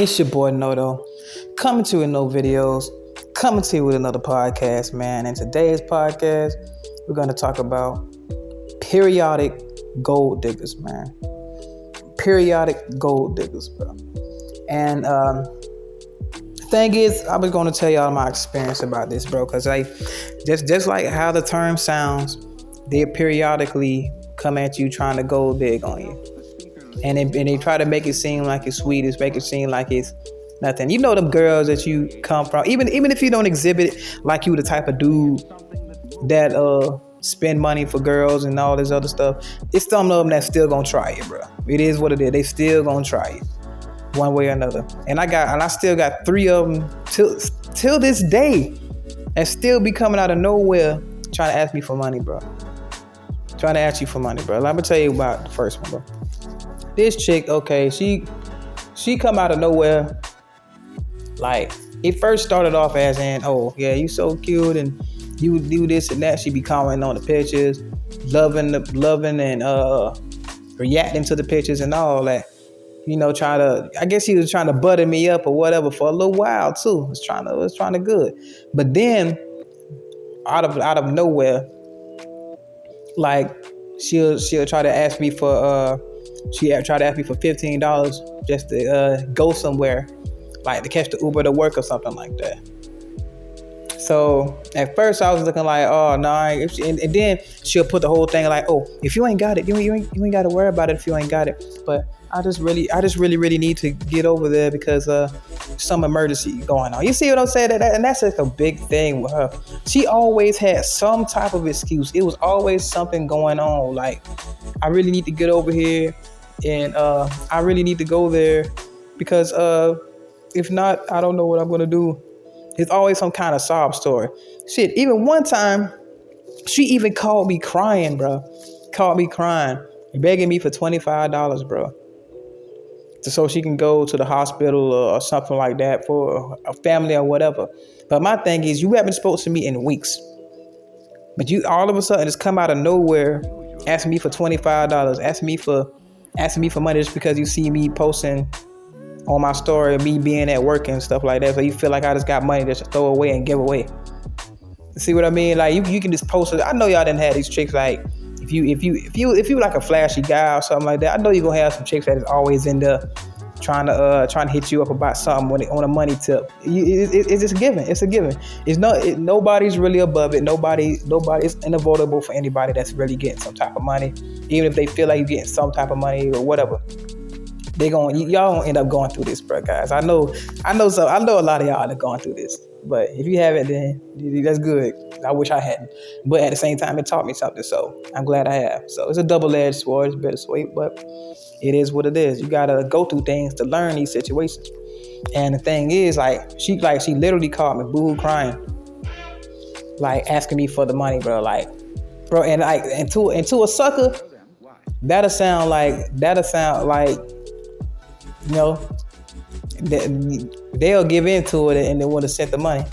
It's your boy Noto, coming to you with no videos, coming to you with another podcast, man. And today's podcast, we're going to talk about periodic gold diggers, man. Periodic gold diggers, bro. And thing is, I was going to tell y'all my experience about this, bro, because just like how the term sounds, they periodically come at you trying to gold dig on you. And they try to make it seem like it's sweet, make it seem like it's nothing. You know them girls that you come from, even if you don't exhibit it like you the type of dude that spend money for girls and all this other stuff, it's some of them that's still gonna try it, bro. It is what it is. They still gonna try it one way or another. And I still got 3 of them till this day, and still be coming out of nowhere trying to ask me for money, bro. Trying to ask you for money, bro. Let me tell you about the first one, bro. This chick, okay, she come out of nowhere. Like, it first started off as in, oh yeah, you so cute and you do this and that. She be commenting on the pictures, loving and reacting to the pictures and all that. You know, I guess she was trying to butter me up or whatever for a little while too. It was trying to good. But then out of nowhere, like she'll try to ask me for she tried to ask me for $15 just to go somewhere, like to catch the Uber to work or something like that. So at first I was looking like, oh no, and then she'll put the whole thing like, oh, if you ain't got it, you ain't got to worry about it if you ain't got it. But I just really need to get over there because some emergency going on. You see what I'm saying? And that's like a big thing with her. She always had some type of excuse. It was always something going on. Like, I really need to get over here, and I really need to go there because if not, I don't know what I'm gonna do. It's always some kind of sob story. Shit, even one time, she even called me crying, bro. Called me crying, begging me for $25, bro, so she can go to the hospital or something like that for a family or whatever. But my thing is, you haven't spoken to me in weeks, but you all of a sudden just come out of nowhere, asking me for $25, asking me for money just because you see me posting on my story, me being at work and stuff like that. So you feel like I just got money just to throw away and give away. See what I mean? Like you can just post it. I know y'all didn't have these chicks like if you like a flashy guy or something like that. I know you're gonna have some chicks that is always in there trying to hit you up about something on a money tip. It's just a given. It's a given. Nobody's really above it. Nobody's unavoidable for anybody that's really getting some type of money, even if they feel like you're getting some type of money or whatever. Y'all gonna end up going through this, bro, guys. I know a lot of y'all are going through this, but if you haven't, then that's good. I wish I hadn't, but at the same time, it taught me something, so I'm glad I have. So it's a double-edged sword. It's bittersweet, but it is what it is. You gotta go through things to learn these situations. And the thing is, she literally called me boo crying, like asking me for the money, bro. Like, bro, and to a sucker, that'll sound like. You know, they'll give into it and they would have sent the money.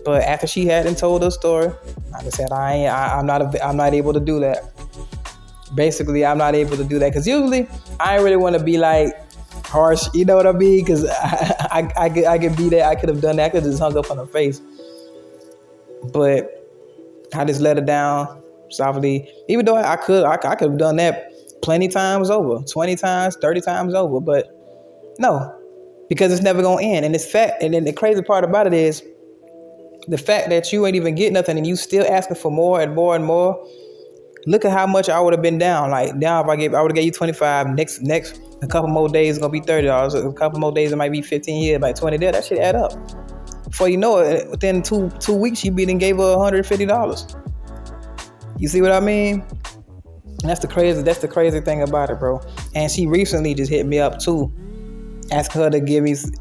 But after she hadn't told her story, like I said, I'm not able to do that. Basically, I'm not able to do that because usually I ain't really want to be like harsh. You know what I mean? Because I could be there. I could have done that. I could have just hung up on her face. But I just let her down softly. Even though I could have done that plenty times over, 20 times, 30 times over, but. No, because it's never gonna end. And it's fact. And then the crazy part about it is the fact that you ain't even get nothing and you still asking for more and more and more. Look at how much I would have been down. Like now, if I would have gave you 25, next a couple more days it's gonna be $30. A couple more days it might be 15 here, by 20 there. That should add up. Before you know it, within two weeks you beat and gave her $150. You see what I mean? And that's the crazy thing about it, bro. And she recently just hit me up too. Ask her to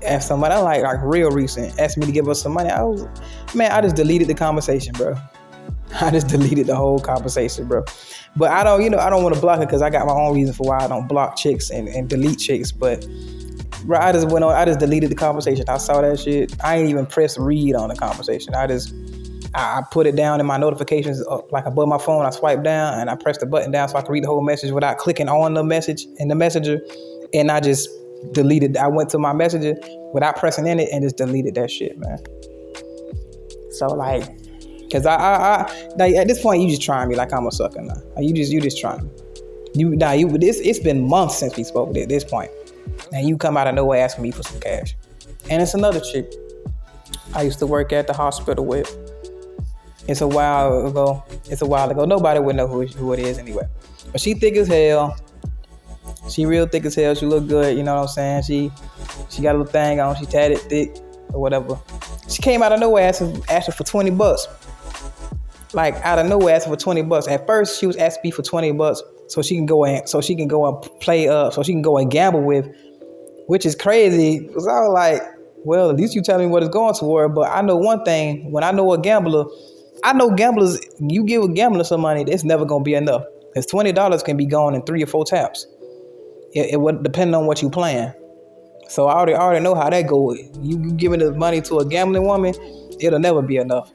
ask somebody, I like real recent, asked me to give her some money. I just deleted the conversation, bro. I just deleted the whole conversation, bro. But I don't want to block her because I got my own reason for why I don't block chicks and delete chicks. But bro, I just deleted the conversation. I saw that shit. I ain't even press read on the conversation. I put it down in my notifications, like above my phone. I swipe down and I press the button down so I can read the whole message without clicking on the message in the messenger. And I just deleted. I went to my messenger without pressing in it and just deleted that shit, man. So like, cause I like at this point you just trying me like I'm a sucker now. You just trying me. It's been months since we spoke at this point, and you come out of nowhere asking me for some cash. And it's another chick I used to work at the hospital with. It's a while ago. Nobody would know who it is anyway. But she thick as hell. She real thick as hell. She look good. You know what I'm saying? She got a little thing on. She tatted thick or whatever. She came out of nowhere asking for $20. Like out of nowhere asking for $20. At first she was asking me for $20 so she can go and play up, so she can go and gamble with, which is crazy. Because I was like, well, at least you tell me what it's going toward. But I know one thing: when I know gamblers, you give a gambler some money, it's never gonna be enough. Because $20 can be gone in 3 or 4 taps. It would depend on what you playing. So I already know how that goes. You giving the money to a gambling woman, it'll never be enough.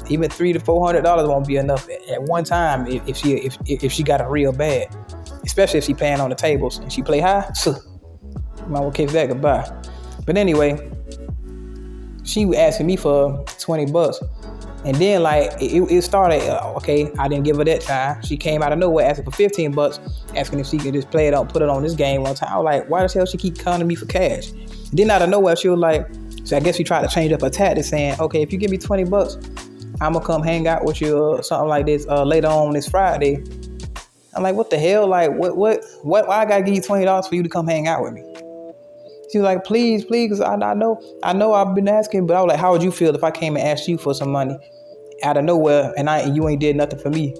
Even $300 to $400 won't be enough at one time if she got a real bad. Especially if she paying on the tables and she play high. Might well kiss that goodbye. But anyway, she was asking me for $20. And then like it started, okay, I didn't give her that time. She came out of nowhere asking for $15, asking if she could just play it on, put it on this game one time. I was like, why the hell she keep coming to me for cash? And then out of nowhere, she was like, so I guess she tried to change up her tactic, saying, okay, if you give me $20, I'm gonna come hang out with you or something like this later on this Friday. I'm like, what the hell? Like, what? Why I gotta give you $20 for you to come hang out with me? She was like, please, because I know I've been asking, but I was like, how would you feel if I came and asked you for some money out of nowhere and you ain't did nothing for me?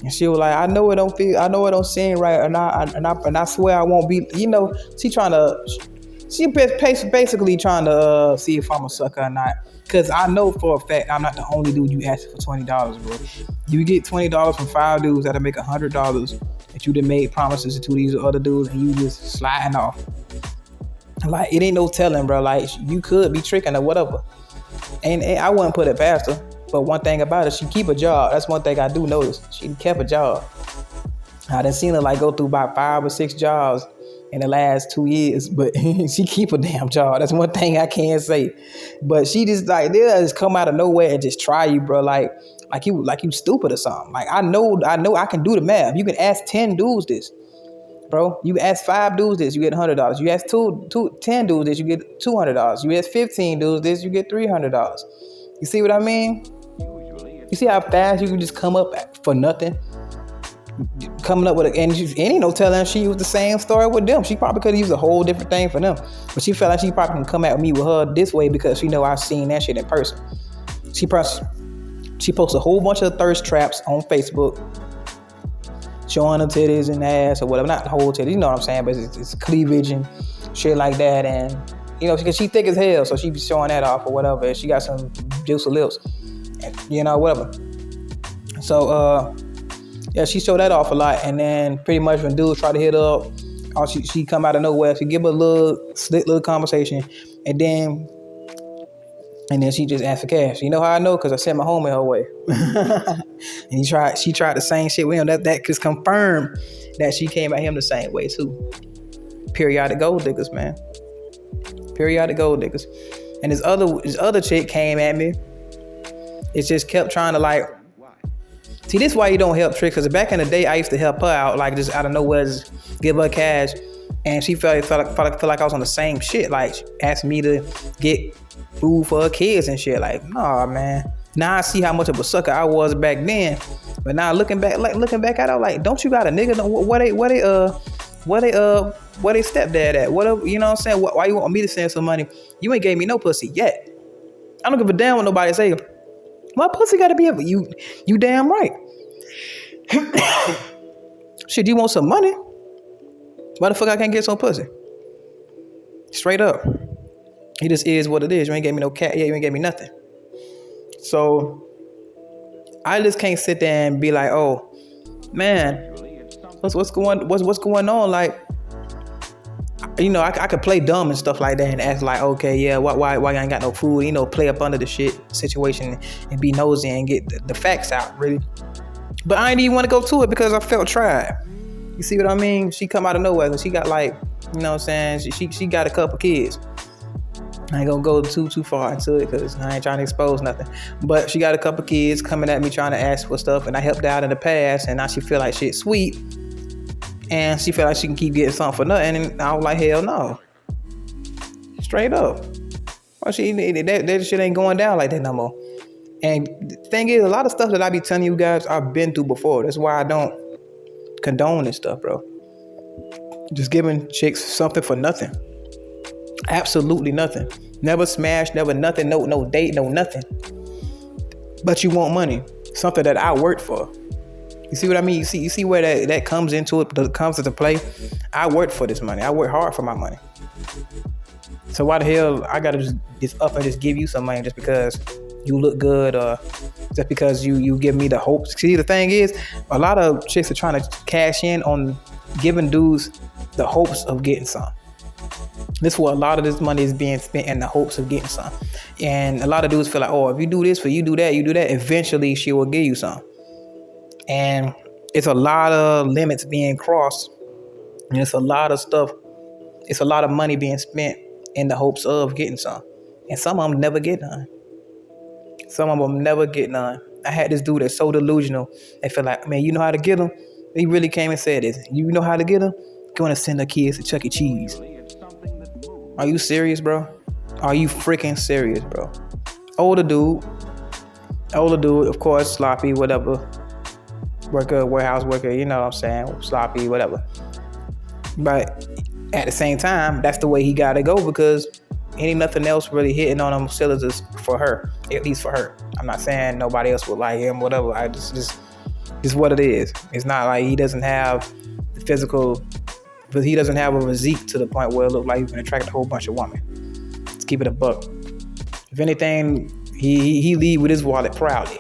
And she was like, I know it don't seem right, and I swear I won't be. You know, she basically trying to see if I'm a sucker or not. Because I know for a fact I'm not the only dude you asked for $20, bro. You get $20 from 5 dudes that'll make $100 that you done made promises to these other dudes, and you just sliding off. Like, it ain't no telling, bro. Like, you could be tricking or whatever. And I wouldn't put it past her. But one thing about it, she keep a job. That's one thing I do notice. She kept a job. I done seen her like go through about 5 or 6 jobs in the last 2 years, but she keep a damn job. That's one thing I can't say. But she just like, they'll just come out of nowhere and just try you, bro. Like you stupid or something. Like, I know I can do the math. You can ask 10 dudes this, bro. You ask 5 dudes this, you get $100. You ask 10 dudes this, you get $200. You ask 15 dudes this, you get $300. You see what I mean? You see how fast you can just come up for nothing? Coming up with and ain't no telling she used the same story with them. She probably could have used a whole different thing for them. But she felt like she probably can come at me with her this way because she know I've seen that shit in person. She posts a whole bunch of thirst traps on Facebook, showing her titties and ass or whatever. Not the whole titties, you know what I'm saying, but it's cleavage and shit like that. And, you know, because she thick as hell, so she be showing that off or whatever. And she got some juicy lips, and, you know, whatever. So, yeah, she showed that off a lot. And then pretty much when dudes try to hit her up, she come out of nowhere. She give her a little slick little conversation. And then she just asked for cash. You know how I know? Because I sent my homie her way. And she tried the same shit with him. That just confirmed that she came at him the same way too. Periodic gold diggers, man. Periodic gold diggers. And this other chick came at me. It just kept trying to like, see, this is why you don't help Trick, because back in the day, I used to help her out, like just out of nowhere, just give her cash, and she felt like I was on the same shit, like asked me to get food for her kids and shit. Like, nah, man. Now I see how much of a sucker I was back then, but now looking back at it, I'm like, don't you got a nigga? Where they stepdad at? Whatever, you know what I'm saying? Why you want me to send some money? You ain't gave me no pussy yet. I don't give a damn what nobody say. My pussy gotta be able. You damn right. Shit, you want some money? Why the fuck I can't get some pussy? Straight up. It just is what it is. You ain't gave me no cat. Yeah, you ain't gave me nothing. So I just can't sit there and be like, oh man, what's going on? Like, you know, I could play dumb and stuff like that and ask like, okay, yeah, why I ain't got no food? You know, play up under the shit situation and be nosy and get the facts out, really. But I ain't even want to go to it because I felt tried. You see what I mean? She come out of nowhere and she got like You know what I'm saying? She got a couple kids. I ain't gonna go too far into it because I ain't trying to expose nothing. But she got a couple kids coming at me trying to ask for stuff, and I helped out in the past, and now she feel like shit's sweet, and she feel like she can keep getting something for nothing, and I was like, hell no. Straight up. Well, that shit ain't going down like that no more. And the thing is, a lot of stuff that I be telling you guys, I've been through before. That's why I don't condone this stuff, bro. Just giving chicks something for nothing. Absolutely nothing. Never smash, never nothing, no date, no nothing. But you want money. Something that I worked for. You see what I mean? You see where that comes into it, comes into play? I worked for this money. I worked hard for my money. So why the hell I gotta just up and just give you some money just because you look good or just because you give me the hope? See, the thing is, a lot of chicks are trying to cash in on giving dudes the hopes of getting some. This is where a lot of this money is being spent in the hopes of getting some. And a lot of dudes feel like, oh, if you do this for you do that, eventually she will give you some. And it's a lot of limits being crossed. And it's a lot of stuff. It's a lot of money being spent in the hopes of getting some. And some of them never get none. Some of them never get none. I had this dude that's so delusional. They feel like, man, you know how to get them? He really came and said this. You know how to get them? Going to send the kids to Chuck E. Cheese. Are you serious, bro? Are you freaking serious, bro? Older dude, of course, sloppy, whatever. Worker, warehouse worker, you know what I'm saying? Sloppy, whatever. But at the same time, that's the way he got to go because ain't nothing else really hitting on them cylinders for her, at least for her. I'm not saying nobody else would like him, whatever. I just what it is. It's not like he doesn't have the physical, but he doesn't have a physique to the point where it look like he's gonna attract a whole bunch of women. Let's keep it a buck. If anything, he lead with his wallet proudly.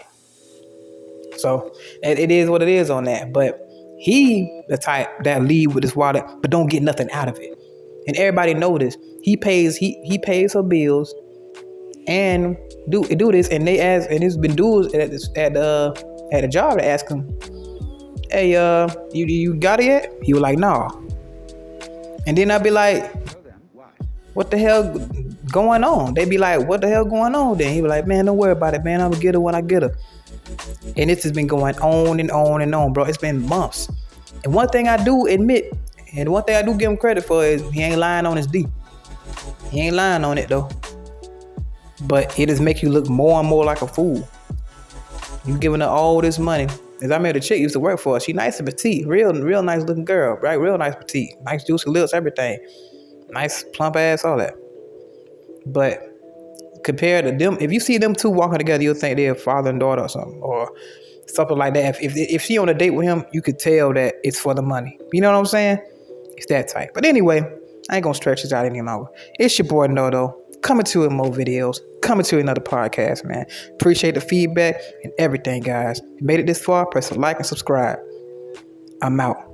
So it is what it is on that. But he the type that lead with his wallet, but don't get nothing out of it. And everybody know this. He pays her bills and do this. And they ask, and there's been dudes at the job to ask him, hey, you got it yet? He was like, no. And then I'd be like, what the hell going on? They be like, what the hell going on? Then he be like, man, don't worry about it, man. I'm gonna get her when I get her. And this has been going on and on and on, bro. It's been months. And one thing I do admit, and one thing I do give him credit for is he ain't lying on his D. He ain't lying on it though. But it just make you look more and more like a fool. You giving her all this money. As I met a chick used to work for her. She nice and petite, real nice looking girl, right? Real nice petite, nice juicy lips, everything, nice plump ass, all that. But compared to them, if you see them two walking together, you'll think they're father and daughter or something like that. If she on a date with him, you could tell that it's for the money. You know what I'm saying? It's that type. But anyway, I ain't gonna stretch this out any longer. It's your boy Nodo, coming to you with more videos, coming to another podcast, man. Appreciate the feedback and everything, guys. If you made it this far, press a like and subscribe. I'm out.